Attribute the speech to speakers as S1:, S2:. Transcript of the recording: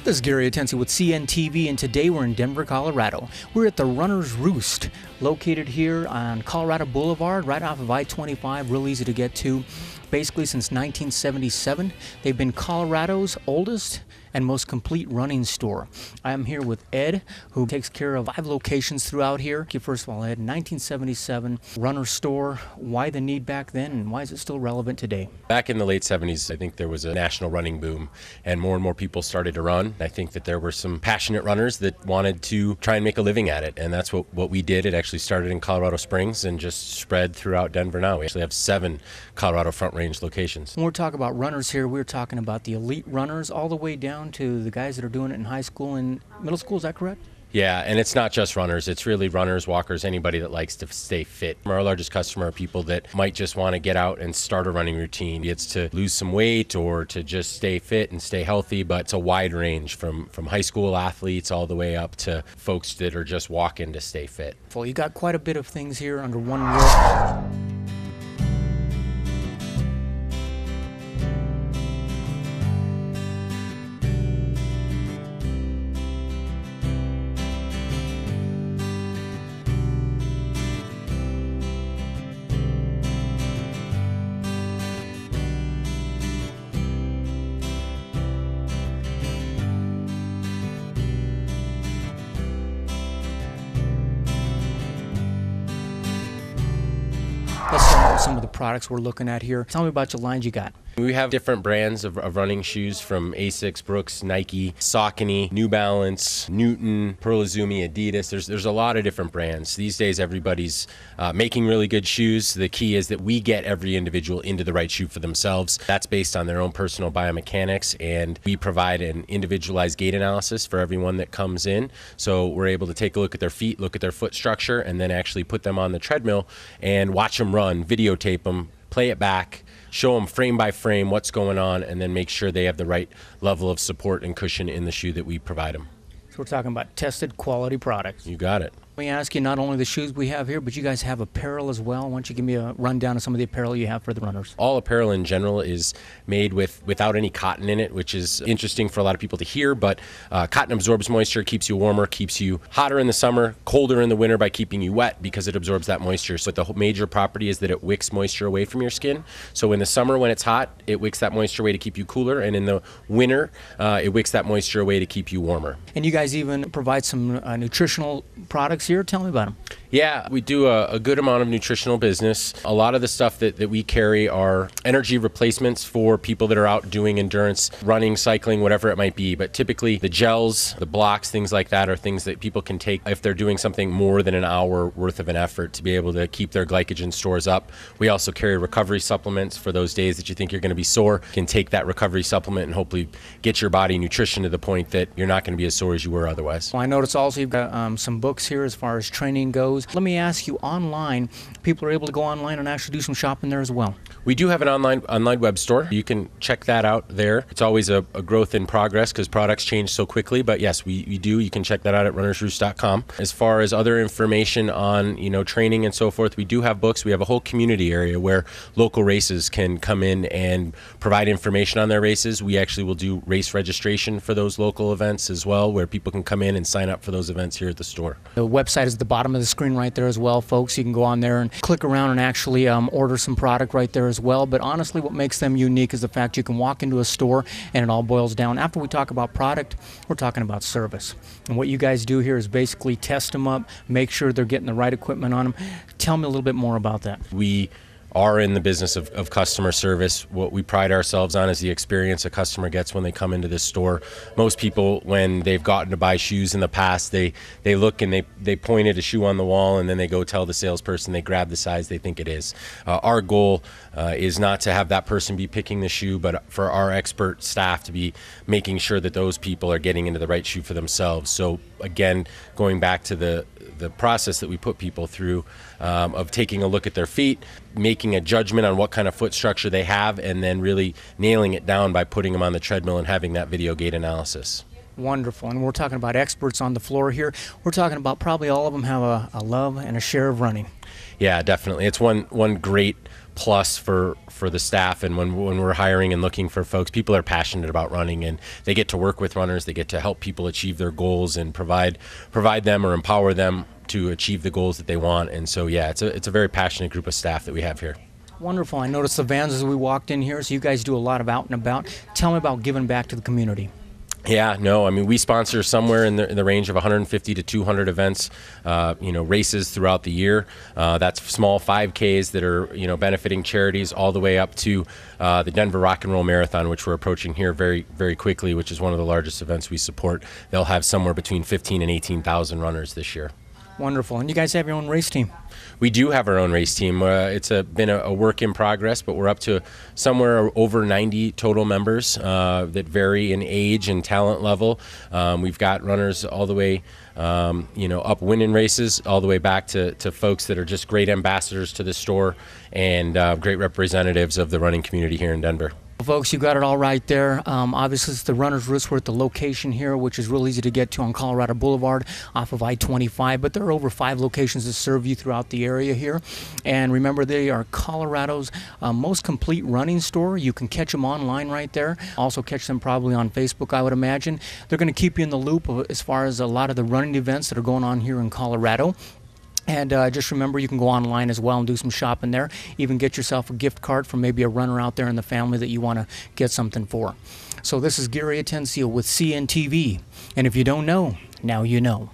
S1: This is Gary Atensi with CNTV, and today we're in Denver, Colorado. We're at the Runner's Roost, located here on Colorado Boulevard, right off of I-25, real easy to get to. Basically, since 1977, they've been Colorado's oldest and most complete running store. I am here with Ed, who takes care of 5 locations throughout here. First of all, Ed, 1977 runner store. Why the need back then, and why is it still relevant today?
S2: Back in the late 70s, I think there was a national running boom, and more people started to run. I think that there were some passionate runners that wanted to try and make a living at it, and that's what we did. It actually started in Colorado Springs and just spread throughout Denver now. We actually have 7 Colorado Front Range locations.
S1: When we're talking about runners here, we're talking about the elite runners all the way down to the guys that are doing it in high school and middle school. Is that correct?
S2: Yeah, and it's not just runners. It's really runners, walkers, anybody that likes to stay fit. Our largest customer are people that might just want to get out and start a running routine. It's to lose some weight or to just stay fit and stay healthy, but it's a wide range from high school athletes all the way up to folks that are just walking to stay fit.
S1: Well, you got quite a bit of things here under one roof. Let's start with some of the products we're looking at here. Tell me about your lines you got.
S2: We have different brands of running shoes from Asics, Brooks, Nike, Saucony, New Balance, Newton, Pearl Izumi, Adidas. There's a lot of different brands. These days everybody's making really good shoes. The key is that we get every individual into the right shoe for themselves. That's based on their own personal biomechanics, and we provide an individualized gait analysis for everyone that comes in. So we're able to take a look at their feet, look at their foot structure, and then actually put them on the treadmill and watch them run, videotape them, play it back, show them frame by frame what's going on, and then make sure they have the right level of support and cushion in the shoe that we provide them.
S1: So we're talking about tested quality products.
S2: You got it.
S1: Let me ask you, not only the shoes we have here, but you guys have apparel as well. Why don't you give me a rundown of some of the apparel you have for the runners?
S2: All apparel in general is made without any cotton in it, which is interesting for a lot of people to hear, but cotton absorbs moisture, keeps you warmer, keeps you hotter in the summer, colder in the winter by keeping you wet because it absorbs that moisture. So the major property is that it wicks moisture away from your skin. So in the summer when it's hot, it wicks that moisture away to keep you cooler, and in the winter, it wicks that moisture away to keep you warmer.
S1: And you guys even provide some nutritional products here. Tell me about them.
S2: Yeah, we do a good amount of nutritional business. A lot of the stuff that we carry are energy replacements for people that are out doing endurance, running, cycling, whatever it might be. But typically the gels, the blocks, things like that are things that people can take if they're doing something more than an hour worth of an effort to be able to keep their glycogen stores up. We also carry recovery supplements for those days that you think you're going to be sore. You can take that recovery supplement and hopefully get your body nutrition to the point that you're not going to be as sore as you were otherwise.
S1: Well, I notice also you've got some books here as far as training goes. Let me ask you, online, people are able to go online and actually do some shopping there as well.
S2: We do have an online web store. You can check that out there. It's always a growth in progress because products change so quickly, but yes, we do. You can check that out at runnersroost.com. As far as other information on training and so forth, we do have books. We have a whole community area where local races can come in and provide information on their races. We actually will do race registration for those local events as well, where people can come in and sign up for those events here at the store.
S1: The website is at the bottom of the screen right there as well, folks. You can go on there and click around and actually order some product right there as well. But honestly, what makes them unique is the fact you can walk into a store and it all boils down. After we talk about product, we're talking about service. And what you guys do here is basically test them up, make sure they're getting the right equipment on them. Tell me a little bit more about that.
S2: We are in the business of customer service. What we pride ourselves on is the experience a customer gets when they come into this store. Most people, when they've gotten to buy shoes in the past, they look and they point at a shoe on the wall and then they go tell the salesperson, they grab the size they think it is. Our goal is not to have that person be picking the shoe, but for our expert staff to be making sure that those people are getting into the right shoe for themselves. So again, going back to the process that we put people through of taking a look at their feet, making a judgment on what kind of foot structure they have, and then really nailing it down by putting them on the treadmill and having that video gait analysis.
S1: Wonderful. And we're talking about experts on the floor here. We're talking about probably all of them have a love and a share of running.
S2: Yeah, definitely. It's one great plus for the staff. And when we're hiring and looking for folks, people are passionate about running, and they get to work with runners. They get to help people achieve their goals and provide them or empower them to achieve the goals that they want. And so, yeah, it's a very passionate group of staff that we have here.
S1: Wonderful. I noticed the vans as we walked in here, so you guys do a lot of out and about. Tell me about giving back to the community.
S2: Yeah, no, I mean, we sponsor somewhere in the range of 150 to 200 events, races throughout the year. That's small 5Ks that are, benefiting charities, all the way up to the Denver Rock and Roll Marathon, which we're approaching here very, very quickly, which is one of the largest events we support. They'll have somewhere between 15 and 18,000 runners this year.
S1: Wonderful. And you guys have your own race team?
S2: We do have our own race team. It's been a work in progress, but we're up to somewhere over 90 total members that vary in age and talent level. We've got runners all the way, up winning races, all the way back to folks that are just great ambassadors to the store and great representatives of the running community here in Denver.
S1: Folks, you got it all right there. Obviously, it's the Runner's Roost. We're at the location here, which is real easy to get to on Colorado Boulevard off of I-25. But there are over 5 locations that serve you throughout the area here. And remember, they are Colorado's most complete running store. You can catch them online right there. Also catch them probably on Facebook, I would imagine. They're going to keep you in the loop as far as a lot of the running events that are going on here in Colorado. And just remember, you can go online as well and do some shopping there. Even get yourself a gift card from maybe a runner out there in the family that you want to get something for. So this is Gary Atencio with CNTV. And if you don't know, now you know.